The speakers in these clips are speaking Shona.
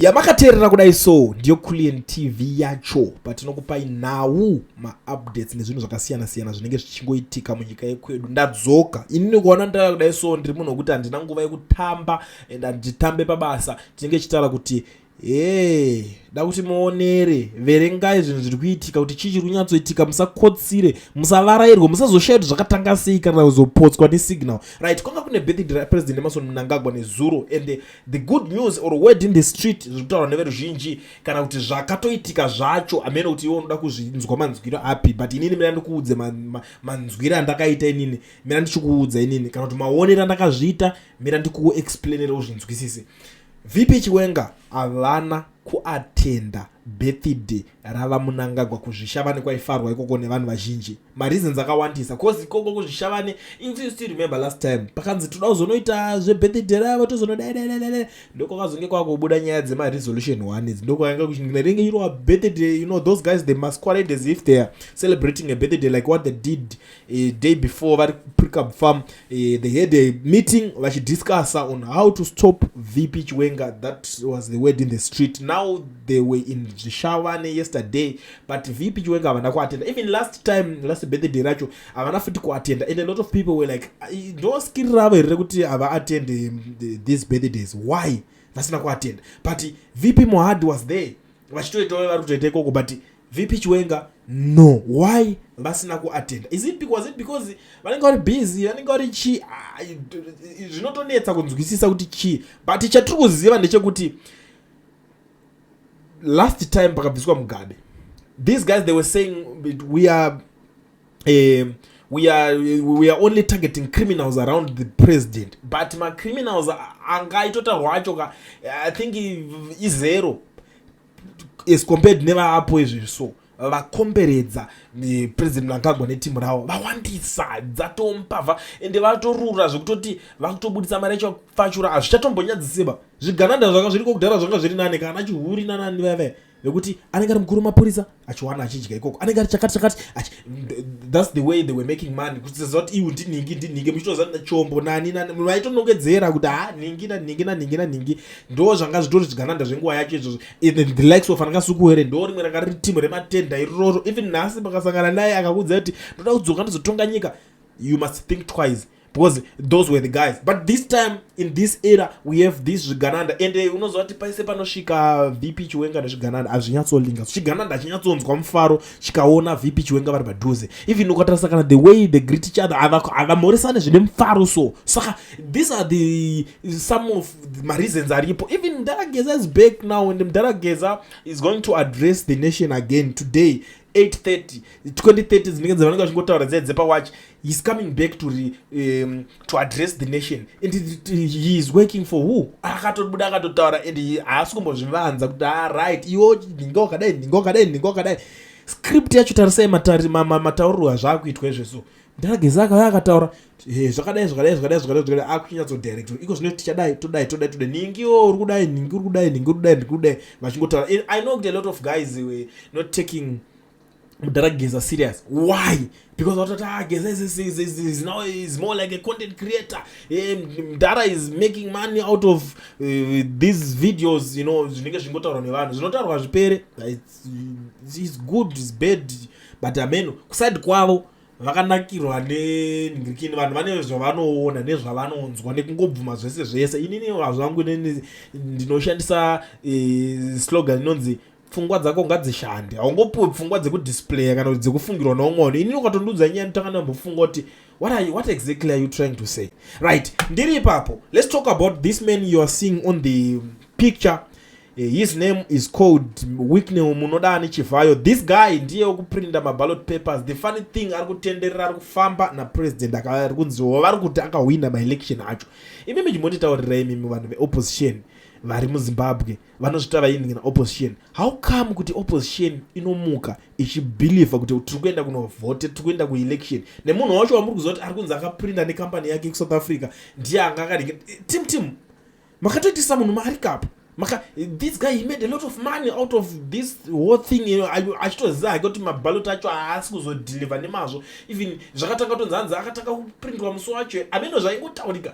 yamakateerera kudai so ndiyo Kulian TV yacho patinokupai nhau ma-updates nezvinhu zvakasiyana-siyana zvinenge zvichingoitika munyika yekwedu. Ndadzoka inini kuona ndara kudai so ndiri munhu wekuti handina nguva yekutamba and handitambe pabasa. Tinenge chitaura kuti da kuti muonere, verengai zvinhu zviri kuitika kuti chii chiri kunyatsoitika, musakotsire, musavarairwe, musazoshaira kuti zvakatanga sei kana kuzopotswa nesignal. Right, kwanga kune birthday raPresident Emerson Mnangagwa nezuro, and the good news or word in the street zviri kutaurwa neveruzhinji kana kuti zvakatoitika zvacho amene kuti iwo unoda kuzvinzwa manzwiro api, but inini mina ndikuudze manzwiro andakaita inini, mina ndichikuudza inini, kana kuti maonero andakazviita mina ndikuexplainera uzvinzwisise. VP Chiwenga avana kuatenda birthday rava Mnangagwa kuzvishavane kwaifarwa ikoko nevanhu vazhinji. Mareasons akawandisa cause ikoko kuzvishavane, if you still remember last time pakanzi toda kuzonoita zvebirthday ravo tozonodai ndoko kazonge kwakubuda nyaya dzema-resolution 1 idzi ndoko yanga kuchingerenge iro birthday, you know, those guys they masquerade as if they are celebrating a birthday like what they did a day before vari precab farm. They had a meeting vachidiscussa on how to stop VP Chiwenga. That was the word in the street. Now they were in Zvishavane yesterday, but VP Chiwenga havana kuatenda. Even last birthday racho havana futi kuatenda, and a lot of people were like, ndo skill ravo here kuti hava attend these birthdays. Why vasina kuatenda? But VP Mohad was there vachitoitawo vari kutoita ikoko, but VP Chiwenga no. Why vasina kuatenda? Is it because vanenge vari busy, vanenge vari chi zvinotonetsa kunzwisisa kuti chi, but chatiri kuziva ndechekuti last time pakabviswa Mugabe, these guys they were saying we are only targeting criminals around the president, but my criminals angaitota rwacho I think is zero as compared never apo izvi. So vakomberedza president Mnangagwa netimu ravo vawandisa dzatompavha ende vatorura zvekutoti vakutobudisa mari yacho fachura hazvichatombonyadziseba. Zvigananda zvanga zviriko kudhara zvanga zviri nane kana chihuri nanani veve vekuti anenge ari mukuru mapurisa achiwana achidya ikoko, anenge ari chakati. That's the way they were making money. Kuti zoti iwu ndinhingi muchitozana chombo nani vaitonongedzera kuti ningi ndo zvanga zvitori zvigananda zvenguva yacho izvozvo. The likes of Anakasukuhere ndo rimwe ranga riri timu rematenda iroro. Even nhasi pakasangana naye akakudza kuti ndoda kudzoka ndizotonga nyika, you must think twice, because those were the guys. But this time in this era we have this zvigananda, and unozwa kuti paise panosvika VP Chiwenga nezvigananda hazvinyatsolinga. Chigananda hachinyatsonzwa mufaro chikaona VP Chiwenga vari padhuze. Even ukatarisa kana the way they greet each other havamhoresane zvine mufaro. So saka these are some of the reasons aripo. Even Mnangagwa is back now, and Mnangagwa is going to address the nation again today 8:30 2030 dzinenge dzavanenge vachingotaura dzepawatch. He's coming back to address the nation, and he is working for who? Akatobuda akatotaura, and haasi kumbozvivanza kuti right iwo ndingokadai script yacho tarisai matauriro azvakuitwa izvezvo. Mnangagwa akauya akataura zvakadai akuchinyatsodirect iko zvino tichadai todai ningiwo uri kudai vachingotaura. I know that a lot of guys were not taking Mnangagwa serious. Why? Because Geza is more like a content creator. Mnangagwa is making money out of these videos, you know, zvingotaurwa nevanhu zvinotaurwa zvipere. It's good, it's bad, but ameno kuside kwavo vakanakirwa nenhingirikini, vanhu vane zvavanoona nezvavanonzwa nekungobvuma zvese. Inini hazvangu ndinoshandisa slogan inonzi pfungwa dzako ngadzishande. Haungopiwe pfungwa dzekudisplay kana dzekufungirwa neumwe. Inini ukatondudza nyaya ndotanga ndambofunga kuti what exactly are you trying to say? Right, ndiri ipapo. Let's talk about this man you are seeing on the picture. His name is called Wikne Munodani Chivayo. This guy ndiye okuprinta maballot papers. The funny thing ari kutenderera ari kufamba na president akari kunziwa vari kuti akawina ma-election acho. Imimi chimonditaurira imimi vanhu ve-opposition vari muZimbabwe vanozvita vaini na opposition. How come kuti opposition inomuka ichibelieve kuti tiri kuenda kunovote, tiri kuenda kuelection, nemunhu wacho wamuri kuziva kuti ari kunzi akaprinta nekambani yake kuSouth Africa ndiye anga akadinga tim makatoitisa munhu marikapo. This guy, he made a lot of money out of this whole thing, you know. Achitoziva ake kuti mabhaloti acho haasi kuzodhilivha nemazvo. Even zvakatanga kutonzi akatanga kuprintwa musi wacho ameno zvaingotaurika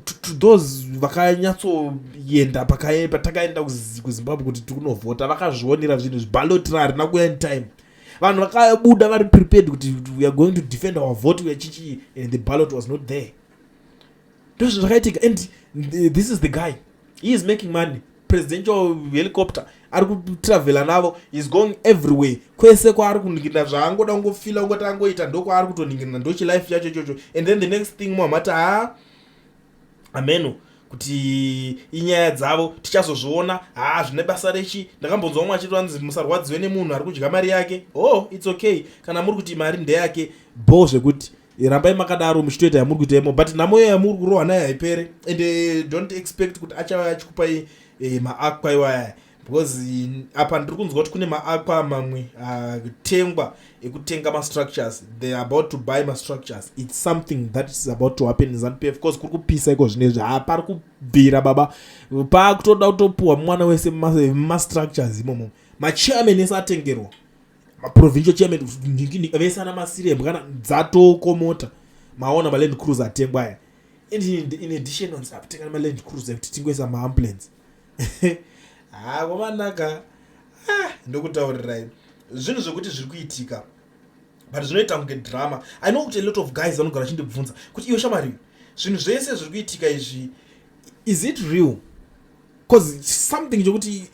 to those vakanyatsoenda patakaenda kuzimbabwe kuti tikunovhota vakazvionera zvinhu zibhaloti harina kuya in time. Vanhu vakabuda vari prepared kuti we are going to defend our vote wechichi, and the ballot was not there. Ndozvo zvakaitika, and this is the guy. He is making money. Presidential helicopter ari kutravela navo, is going everywhere. Kwese kwaari kuningirira zvaangoda kungofila ungoti angoita ndoko ari kutoningirira ndochi life yacho ichocho. And then the next thing muhamati ameno kuti inyaya dzavo tichazozviona, zvine basa rechi. Ndakambonzwa umwe achitwanzi musarwadziwe nemunhu ari kudya mari yake. It's okay kana muri kuti mari ndeyake, bo zvekuti rambai makadaro muchitoita yamuri kuitaimo, but namoyo yamuri kurohwa nayo haipere. And don't expect kuti achava achikupai maakwa iwaya, because apa ndiri kunzwa kuti kune maakwa mamwe tengwa ekutenga ma-structures. They are about to buy ma-structures. It's something that is about to happen in ZANU-PF, because kuri kupisa iko zvinezvi hapari kubvira baba, pakutoda kutopuhwa mwana wese ma-structures imomo. Ma-chairman ese atengerwa, ma-provincial chairman vese ana masirembo kana dzatokomota maona ma-land cruiser atengwa aya. And in addition on sakutenga ma-land cruiser kuti tingoisa ma-ambulance. Kwamanaka ndokutaurirai zvinhu zvokuti zviri kuitika, but zvinoita kunge drama. I know kuti a lot of guys vanogara chindibvunza kuti iwe shamari, zvinhu zvese zviri kuitika izvi, is it real? Because something chokuti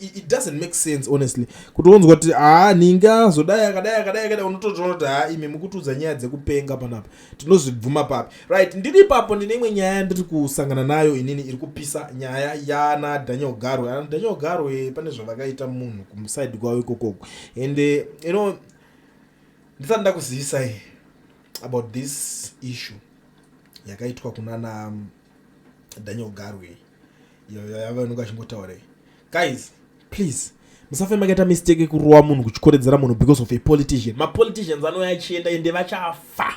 it doesn't make sense honestly. Kuti unzwa kuti ninga zodai akadai unotoona kuti imi mukutudza nyaya dzekupenga panapa, tinozvibvuma papi. Right, ndiri papo ndine imwe nyaya ndiri kusangana nayo inini iri kupisa, nyaya yana Daniel Garwe. Daniel Garwe pane zvavakaita munhu kumuside kwawo ikokoko, and you know, ndisati ndakuzivisai about this issue yakaitwa kunana Daniel Garwe yava nunga chimbotaurei. Guys, please, musafe makaita mistake kurowa munhu kuchikoredzera munhu because of a politician. Ma-politicians anouya achienda ende vachafa.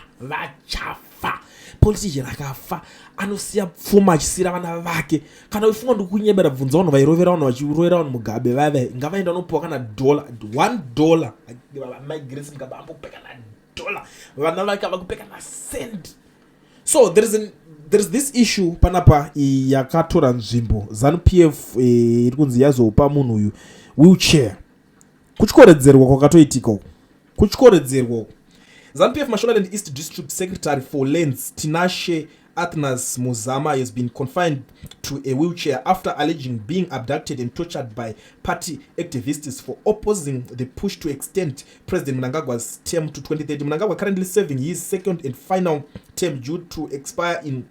Politician akafa anosiya pfuma achisiyira vana vake. Kana ufunga ndikunyebera bvunza vanhu vairovera vanhu vachirovera vanhu mugabe vave ngavaenda vanopuwa kana $1. My grace mugabe ambokupa kana $1, vana vake avakupa kana cent. So there is this issue panapa yakatora nzvimbo. ZANU-PF iri kunzi yazopa munhu uyu wheelchair. Kuchikoredzerwa kwakatoitika. ZANU-PF Mashonaland East District Secretary for Lands Tinashe Athnas Muzama has been confined to a wheelchair after alleging being abducted and tortured by party activists for opposing the push to extend President Mnangagwa's term to 2030. Mnangagwa, currently serving his second and final term due to expire in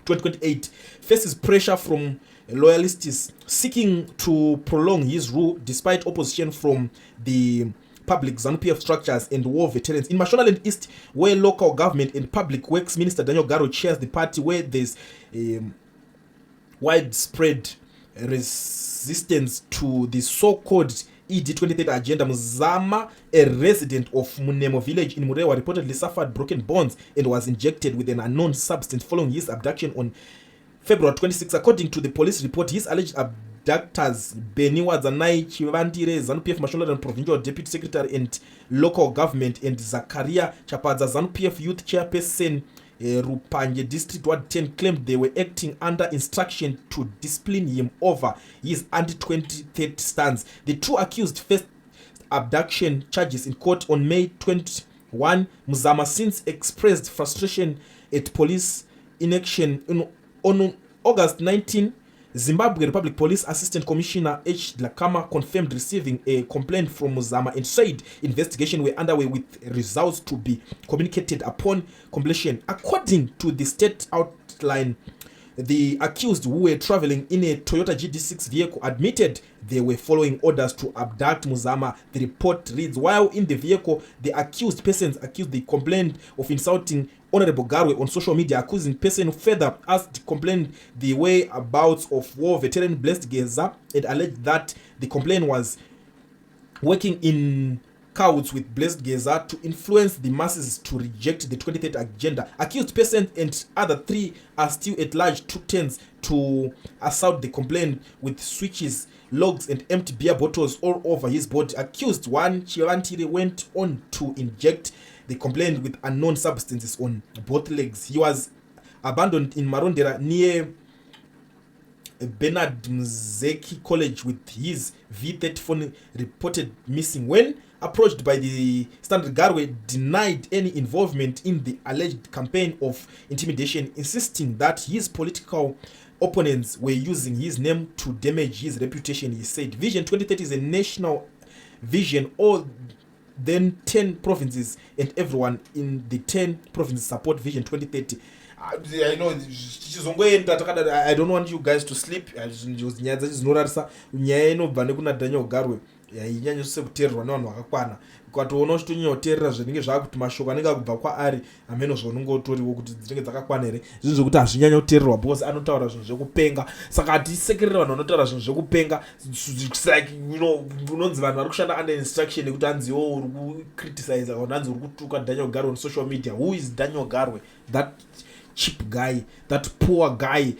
2028, faces pressure from loyalists seeking to prolong his rule despite opposition from the public, ZANU-PF structures and war veterans. In Mashonaland East, where local government and public works minister Daniel Garwe chairs the party, where there's widespread resistance to the so-called ED 2030 agenda, Muzama, a resident of Munemo village in Murewa, reportedly suffered broken bones and was injected with an unknown substance following his abduction on February 26. According to the police report, his alleged abductors Beniwa Zanai Chivandire, ZANU-PF Mashonaland Provincial Deputy Secretary and Local Government, and Zakaria Chapadza, ZANU-PF Youth Chairperson, Rupanje District Ward 10, claimed they were acting under instruction to discipline him over his anti-2030 stance. The two accused faced abduction charges in court on May 21. Muzama since expressed frustration at police inaction. On August 19, Zimbabwe Republic Police Assistant Commissioner H. Dlakama confirmed receiving a complaint from Muzama and said investigation were underway with results to be communicated upon completion. According to the state outline, the accused, who were traveling in a Toyota GD6 vehicle, admitted they were following orders to abduct Muzama. The report reads, while in the vehicle, the accused persons accused the complainant of insulting Honorable Garwe on social media. Accusing person further asked complainant the whereabouts of war veteran Blessed Geza and alleged that the complainant was working in cahoots with Blessed Geza to influence the masses to reject the 2030 agenda. Accused person and other 3 are still at large, took turns to assault the complainant with switches, logs, and empty beer bottles all over his body. Accused one, Chilantire, went on to inject the complainant with unknown substances on both legs. He was abandoned in Marondera near Bernard Mzeki College with his V30 phone reported missing. When approached by the Standard, Garwe denied any involvement in the alleged campaign of intimidation, insisting that his political opponents were using his name to damage his reputation. He said Vision 2030 is a national vision. All then 10 provinces and everyone in the 10 provinces support Vision 2030. I know I don't want you guys to sleep. Yainyanyosebutererwa nevanhu vakakwana ukatoona uchitonyanyoterera zvinenge zvakuti mashoko anenge akubva kwaari ameno zvaunongotoriwo kuti dzinenge dzakakwana here. Zvinhu zvekuti hazvinyanyotererwa because anotaura zvinhu zvekupenga. Saka hatisekerere vanhu vanotaura zvinhu zvekupenga, like unonzi vanhu vari kushanda under instruction yekuti hanziwo uri kucriticize kana hanzi uri kutuka Daniel Garwe on social media. Who is Daniel Garwe? That cheap guy, that poor guy,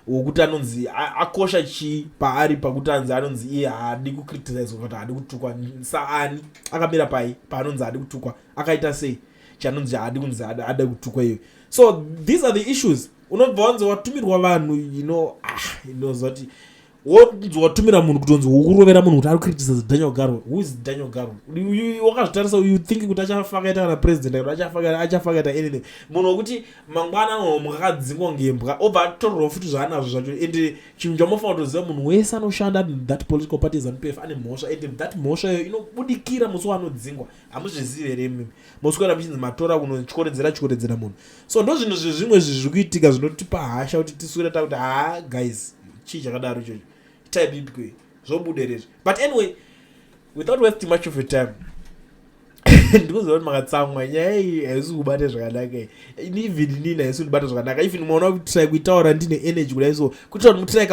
wokuti anonzi akosha chi paari pakuti anzi anonzi iye haadi kucriticize kuti haadi kutukwa. Saani akamira pai paanonzi haadi kutukwa, akaita sei chanonzi haadi kunzi haada kutukwa iyo. So these are the issues. Unobva wanzi watumirwa vanhu zoti watumira munhu kutonzi ukurovera munhu kuti ari kucriticize Daniel Garwe. Who is Daniel Garwe? Wakazvitarisa you think kuti achafakaita kana president kuti achafakaita anything. Munhu wokuti mangwana mukakadzingwa ngembwa obva atorerwa futi zvaanazvo zvacho. And chinhu chamunofanira kutoziva munhu wese anoshanda that political party ZANU-PF ane mhosva, and that mhosva iyo inobudikira musi wanodzingwa. Hamuzvizivi here imi moswera muchinzi matora kuno chikoredzera munhu. So ndo zvinhu zvimwe zviri kuitika zvinotipa hasha kuti tiswere takuti guys chii chakadaro ichocho type ibikwe zvobuderezvo. But anyway, without wasting much of your time, ndikuziva kuti makatsamwa nyaya iyi haisi kubata zvakanaka. Even nini haisi kubata zvakanaka. Even muona kutry kuitaura ndine energy kudai so kuitira kuti mutry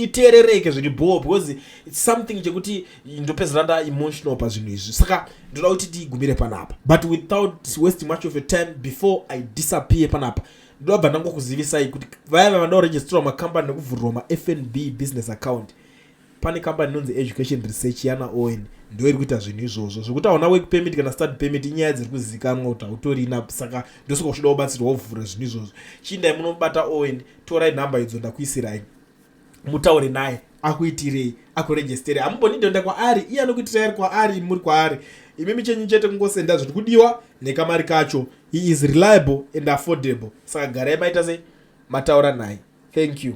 iterereke zviri ball because it's something chekuti ndopedzera nda emotional pazvinhu izvi. Saka ndoda kuti tigumire panapa, but without wasting much of your time before I disappear panapa, ndobva ndangokuzivisai kuti vaya vanoda kuregistrwa makambani nekuvhurirwa ma-FNB business account, pane kambani inonzi Education Research yana Owen ndio iri kuita zvinhu izvozvo zvokuti hauna work permit kana study permit, inyaya dziri kuzivikanwa kuti hautorina. Saka ndosaka uchida kubatsirwa kuvhura zvinhu izvozvo. chindai munobata Owen, torai nhamba idzo ndakuisirai, mutaure naye akuitirei, akuregistere. Hamumboni ndonda kwaari, iye anokuitirai kwaari, muri kwaari. Imimi chenyu chete kungosenda zviri kudiwa nekamari kacho. He is reliable and affordable. Saka garai maita sei mataura naye. Thank you.